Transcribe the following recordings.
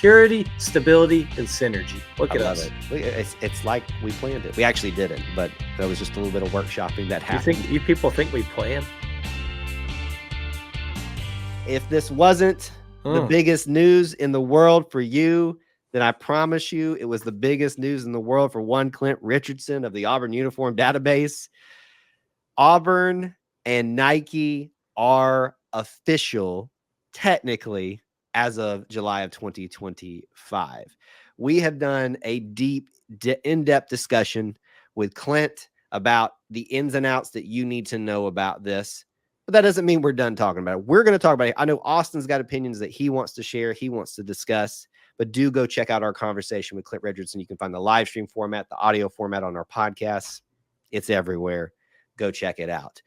security, stability, and synergy. Look at love us. it. It's like we planned it. We actually didn't, but there was just a little bit of workshopping that happened. You people think we plan? If this wasn't the biggest news in the world for you, then I promise you it was the biggest news in the world for one Clint Richardson of the Auburn Uniform Database. Auburn and Nike are official, technically, as of July of 2025. We have done a deep, in-depth discussion with Clint about the ins and outs that you need to know about this. But that doesn't mean we're done talking about it. We're going to talk about it. I know Austin's got opinions that he wants to share, he wants to discuss, but do go check out our conversation with Clint Richardson. You can find the live stream format, the audio format on our podcasts. It's everywhere. Go check it out.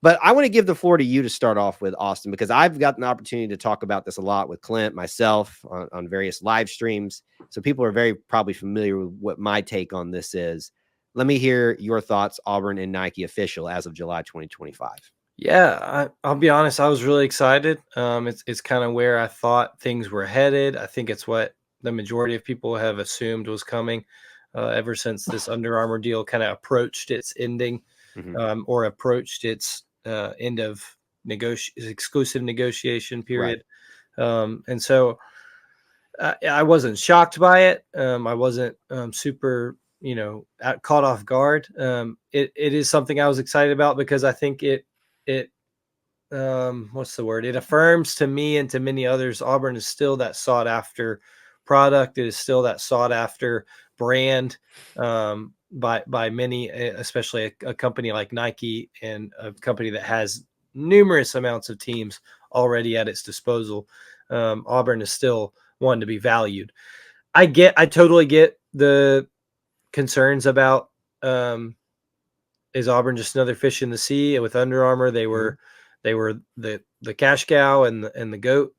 But I want to give the floor to you to start off with, Austin, because I've got an opportunity to talk about this a lot with Clint, myself, on various live streams. So people are very probably familiar with what my take on this is. Let me hear your thoughts, Auburn and Nike official as of July 2025. Yeah, I'll be honest. I was really excited. It's kind of where I thought things were headed. I think it's what the majority of people have assumed was coming ever since this Under Armour deal kind of approached its ending, or approached its end of exclusive negotiation period. Right. And so I wasn't shocked by it. I wasn't super, caught off guard. It is something I was excited about because I think it what's the word? It affirms to me and to many others, Auburn is still that sought after product. It is still that sought after brand by many, especially a company like Nike and a company that has numerous amounts of teams already at its disposal. Auburn is still one to be valued. I totally get the concerns about, is Auburn just another fish in the sea? With Under Armour, they were the cash cow and the goat.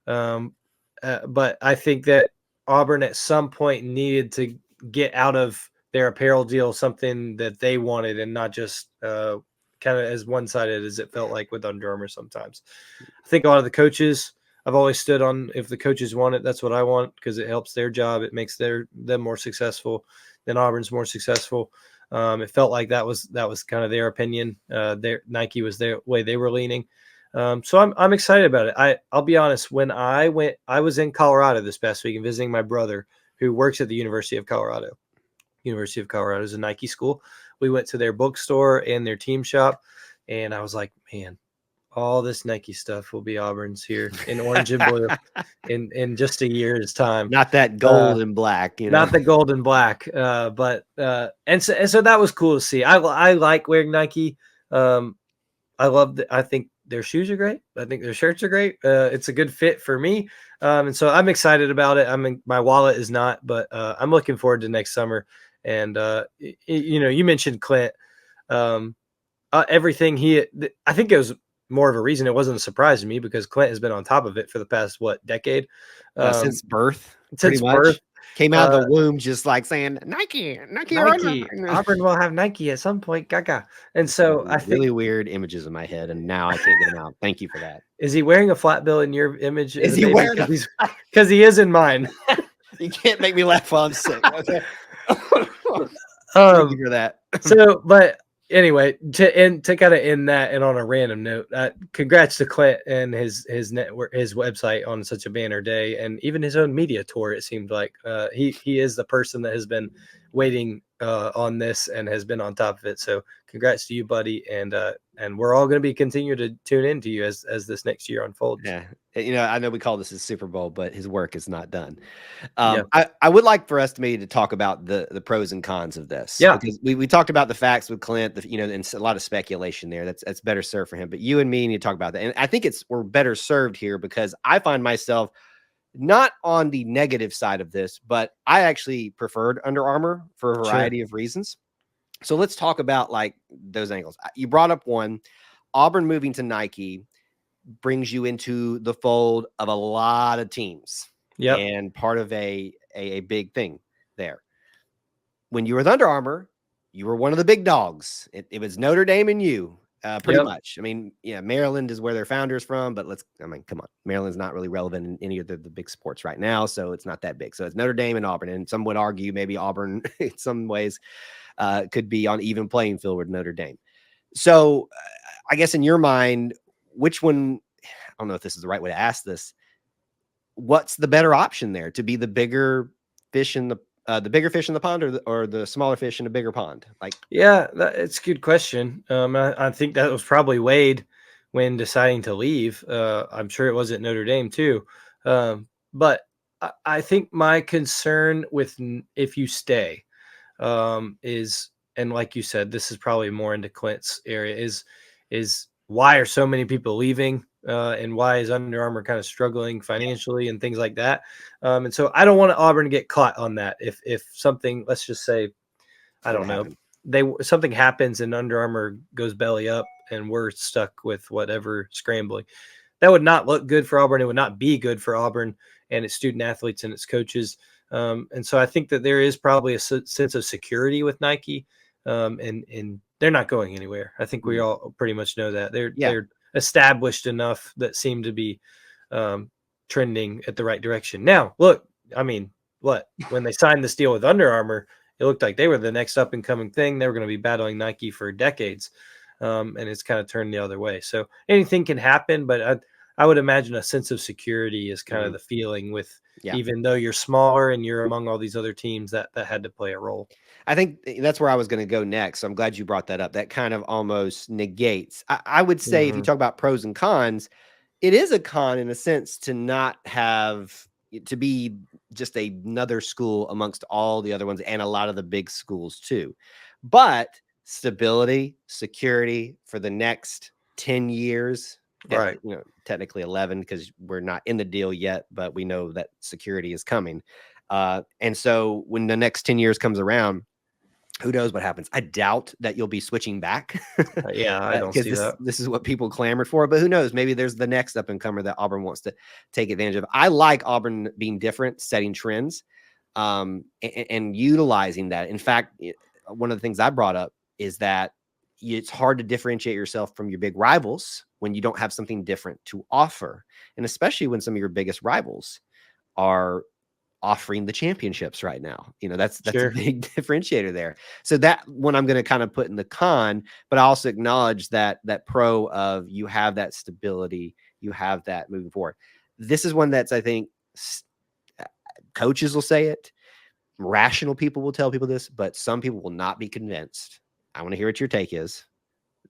But I think that Auburn at some point needed to get out of their apparel deal something that they wanted, and not just kind of as one-sided as it felt like with Under Armour sometimes. I think a lot of the coaches, I've always stood on, if the coaches want it, that's what I want, because it helps their job. It makes them more successful. Then Auburn's more successful. It felt like that was kind of their opinion. Nike was their way they were leaning. So I'm excited about it. I'll be honest. When I was in Colorado this past week and visiting my brother who works at the University of Colorado. University of Colorado is a Nike school. We went to their bookstore and their team shop, and I was like, man, all this Nike stuff will be Auburn's here in orange and blue in just a year's time. Not that gold and black, not the gold and black. But so that was cool to see. I like wearing Nike. I think their shoes are great. I think their shirts are great. It's a good fit for me. And so I'm excited about it. My wallet is not, but I'm looking forward to next summer. And you mentioned Clint. Everything I think it was more of a reason. It wasn't a surprise to me because Clint has been on top of it for the past decade? Since birth. Since birth. Came out of the womb just like saying Nike. Auburn will have Nike at some point. Gaga. And so I think really weird images in my head, and now I can't get them out. Thank you for that. Is he wearing a flat bill in your image? Is he wearing? Because he is in mine. You can't make me laugh while I'm sick. Okay. Thank you for that. So, but anyway, to kind of end that, and on a random note, congrats to Clint and his network, his website on such a banner day, and even his own media tour. It seemed like he is the person that has been waiting on this and has been on top of it. So, congrats to you, buddy, and we're all going to be continue to tune into you as this next year unfolds. Yeah, I know we call this his Super Bowl, but his work is not done. I would like for us to talk about the pros and cons of this. Yeah, because we talked about the facts with Clint, and a lot of speculation there. That's better served for him. But you and me need to talk about that, and I think we're better served here because I find myself not on the negative side of this, but I actually preferred Under Armour for a variety of reasons. So let's talk about those angles. You brought up one. Auburn moving to Nike brings you into the fold of a lot of teams. Yeah. And part of a big thing there. When you were with Under Armour, you were one of the big dogs. It was Notre Dame and you. Pretty Yep. much. I mean, yeah, Maryland is where their founder's from, but come on. Maryland's not really relevant in any of the big sports right now, so it's not that big. So it's Notre Dame and Auburn, and some would argue maybe Auburn in some ways could be on even playing field with Notre Dame. So I guess in your mind, which one, I don't know if this is the right way to ask this, what's the better option there, to be the bigger fish in the bigger fish in the pond, or the smaller fish in a bigger pond? Like, Yeah, it's a good question. I think that was probably Wade when deciding to leave. I'm sure it was at Notre Dame too. But I think my concern with if you stay is, and like you said, this is probably more into Clint's area, is why are so many people leaving, and why is Under Armour kind of struggling financially and things like that. And so I don't want Auburn to get caught on that. If something, let's just say, I what don't know, happened? something happens and Under Armour goes belly up and we're stuck with whatever scrambling. That would not look good for Auburn. It would not be good for Auburn and its student athletes and its coaches. And so I think that there is probably a sense of security with Nike, and they're not going anywhere. I think we Mm. all pretty much know that Yeah. they're established enough that seem to be um, trending at the right direction. Now, look, I mean, when they signed this deal with Under Armour, it looked like they were the next up and coming thing. They were going to be battling Nike for decades, and it's kind of turned the other way. So anything can happen, but I would imagine a sense of security is kind of Mhm. the feeling with, Yeah. even though you're smaller and you're among all these other teams that had to play a role. I think that's where I was going to go next. So I'm glad you brought that up. That kind of almost negates. I would say, if you Mm-hmm. talk about pros and cons, it is a con in a sense to not have, to be just another school amongst all the other ones and a lot of the big schools too. But stability, security for the next 10 years, Right. technically 11, because we're not in the deal yet, but we know that security is coming. And so when the next 10 years comes around, who knows what happens? I doubt that you'll be switching back, Yeah, I don't because see this that. this is what people clamored for. But who knows? Maybe there's the next up and comer that Auburn wants to take advantage of. I like Auburn being different, setting trends, and utilizing that. In fact, one of the things I brought up is that it's hard to differentiate yourself from your big rivals when you don't have something different to offer, and especially when some of your biggest rivals are offering the championships right now. That's a Sure. big differentiator there. So that one I'm going to kind of put in the con, but I also acknowledge that pro of, you have that stability, you have that moving forward. This is one that's, I think, coaches will say it, rational people will tell people this, but some people will not be convinced. I want to hear what your take is,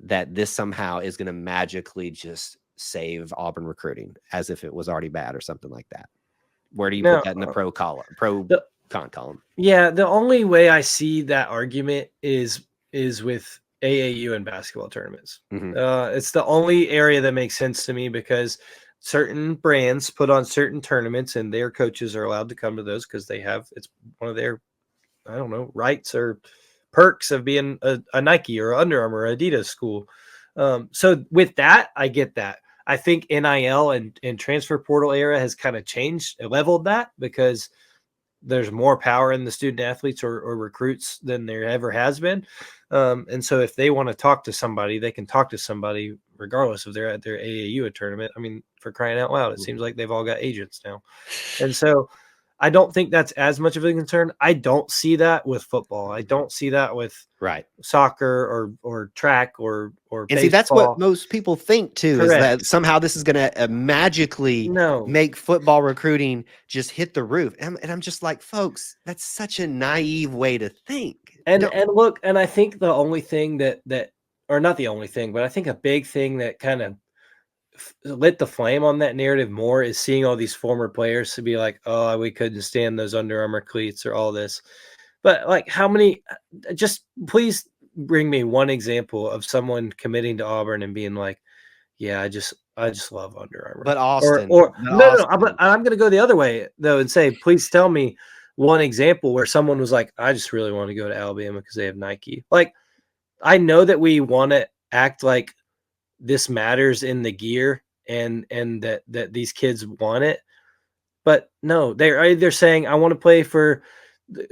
that this somehow is going to magically just save Auburn recruiting, as if it was already bad or something like that. Where do you put Now, that in the pro con the column? yeah, the only way I see that argument is with AAU and basketball tournaments. Mhm. It's the only area that makes sense to me, because certain brands put on certain tournaments and their coaches are allowed to come to those because it's one of their, I don't know, rights or perks of being a Nike or Under Armour or Adidas school. So with that, I get that. I think NIL and transfer portal era has kind of changed, leveled that, because there's more power in the student athletes or recruits than there ever has been. And so if they want to talk to somebody, they can talk to somebody regardless if they're at their AAU tournament. I mean, for crying out loud, it seems like they've all got agents now. And so I don't think that's as much of a concern. I don't see that with football. I don't see that with Right. soccer or track or And see, that's what baseball. most people think too, is that Correct. somehow this is going to magically No. make football recruiting just hit the roof. And I'm just like, folks, that's such a naive way to think. And look, and I think the only thing that or not the only thing, but I think a big thing that kind of lit the flame on that narrative more is seeing all these former players to be like, oh, we couldn't stand those Under Armour cleats or all this. But like, how many? Just please bring me one example of someone committing to Auburn and being like, yeah, I just love Under Armour. But Or but no, Austin, I'm going to go the other way though and say, please tell me one example where someone was like, I just really want to go to Alabama because they have Nike. Like, I know that we want to act like this matters in the gear and that these kids want it, but no, they're either saying I want to play for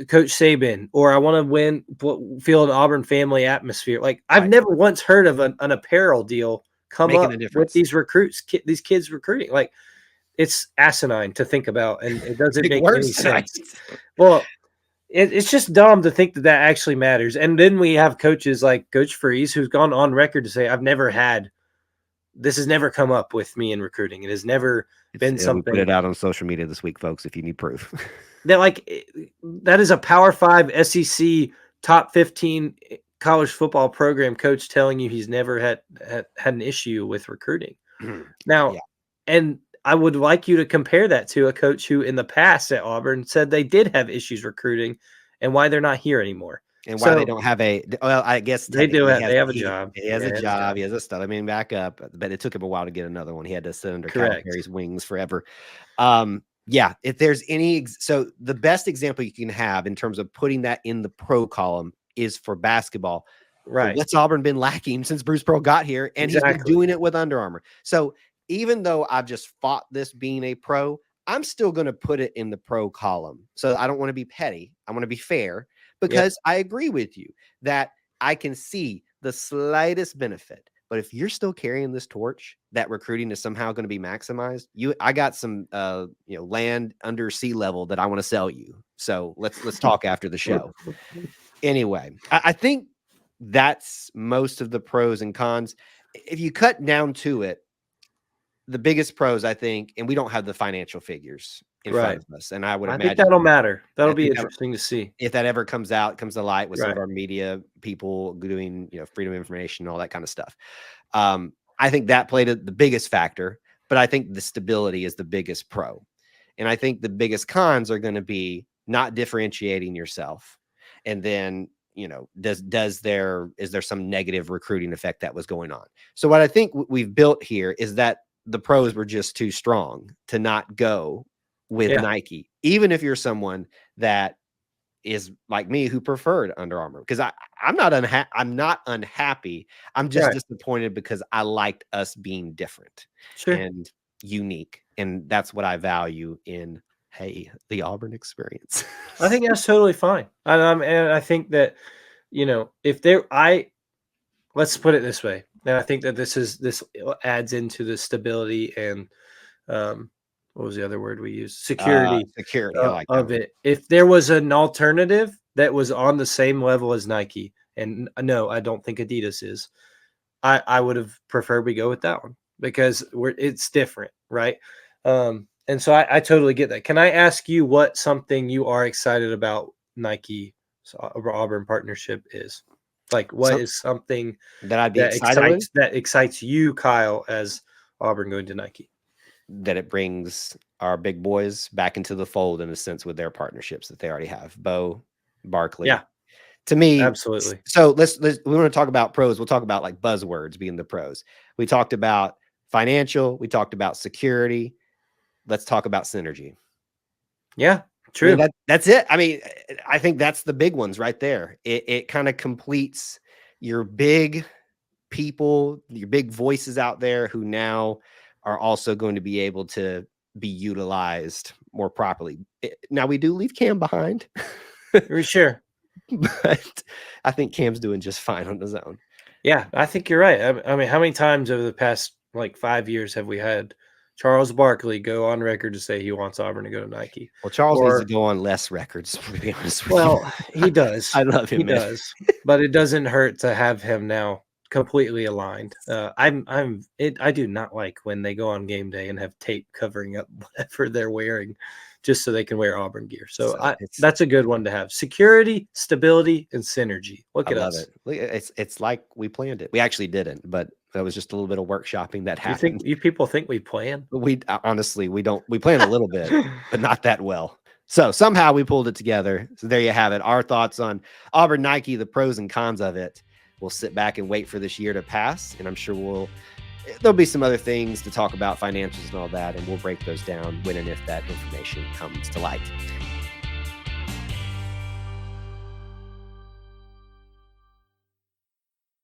Coach Saban, or I want to feel an Auburn family atmosphere. Like I've Right. never once heard of an apparel deal come Making up a with difference. these recruits, these kids recruiting. Like it's asinine to think about, and it doesn't Big make any words tonight. sense. Well, it's just dumb to think that that actually matters. And then we have coaches like Coach Freeze, who's gone on record to say, this has never come up with me in recruiting. It has never been We put something it out on social media this week, folks, if you need proof. that is a Power 5 SEC top 15 college football program coach telling you he's never had an issue with recruiting. Now, Yeah. and I would like you to compare that to a coach who in the past at Auburn said they did have issues recruiting and why they're not here anymore. And why they don't have I guess They do technically they have a he job. has Yeah, a he has a job. job. He has a stuff. I mean, back up, but it took him a while to get another one. He had to sit under Correct. Calipari's wings forever. Yeah, if there's so the best example you can have in terms of putting that in the pro column is for basketball. Right. What's Auburn been lacking since Bruce Pearl got here? And he's been doing it with Under Armour. So even though I've just fought this being a pro, I'm still going to put it in the pro column. So I don't want to be petty. I want to be fair, because I agree with you that I can see the slightest benefit. But if you're still carrying this torch that recruiting is somehow going to be maximized, I got some land under sea level that I want to sell you. So let's talk after the show. Anyway, I think that's most of the pros and cons. If you cut down to it, the biggest pros, I think, and we don't have the financial figures in front of us, and I would imagine think that'll matter. That'll be interesting to see if that ever comes to light with some of our media people doing, freedom of information and all that kind of stuff. I think that played the biggest factor, but I think the stability is the biggest pro. And I think the biggest cons are going to be not differentiating yourself. And then, is there some negative recruiting effect that was going on? So what I think we've built here is that the pros were just too strong to not go with Nike, even if you're someone that is like me who preferred Under Armour, because I'm not unhappy. I'm just disappointed because I liked us being different and unique, and that's what I value in the Auburn experience. I think that's totally fine, and I think that let's put it this way, and I think that this adds into the stability and what was the other word we used? Security I like of it. If there was an alternative that was on the same level as Nike, and no, I don't think Adidas is, I would have preferred we go with that one because it's different, right? And so I totally get that. Can I ask you what something you are excited about Nike Auburn partnership is? Like, what is something that I'd be excited that excites you, Kyle, as Auburn going to Nike? That it brings our big boys back into the fold in a sense with their partnerships that they already have. Bo, Barkley. Yeah. To me, absolutely. So we want to talk about pros. We'll talk about like buzzwords being the pros. We talked about financial. We talked about security. Let's talk about synergy. Yeah, true. I mean, that's it. I mean, I think that's the big ones right there. It kind of completes your big people, your big voices out there who now are also going to be able to be utilized more properly. Now we do leave Cam behind. For sure. But I think Cam's doing just fine on his own. Yeah, I think you're right. I mean, how many times over the past 5 years have we had Charles Barkley go on record to say he wants Auburn to go to Nike? Well, Charles needs to go on less records, to be honest with you. Well, he does. I love him. He does, but it doesn't hurt to have him now completely aligned. I do not like when they go on game day and have tape covering up whatever they're wearing just so they can wear Auburn gear. So that's a good one to have. Security, stability, and synergy. Look at us. It's like we planned it. We actually didn't, but that was just a little bit of workshopping that happened. You people think we plan? We honestly, we don't. We plan a little bit, but not that well. So somehow we pulled it together. So there you have it. Our thoughts on Auburn Nike, the pros and cons of it. We'll sit back and wait for this year to pass, and I'm sure there'll be some other things to talk about, financials and all that, and we'll break those down when and if that information comes to light.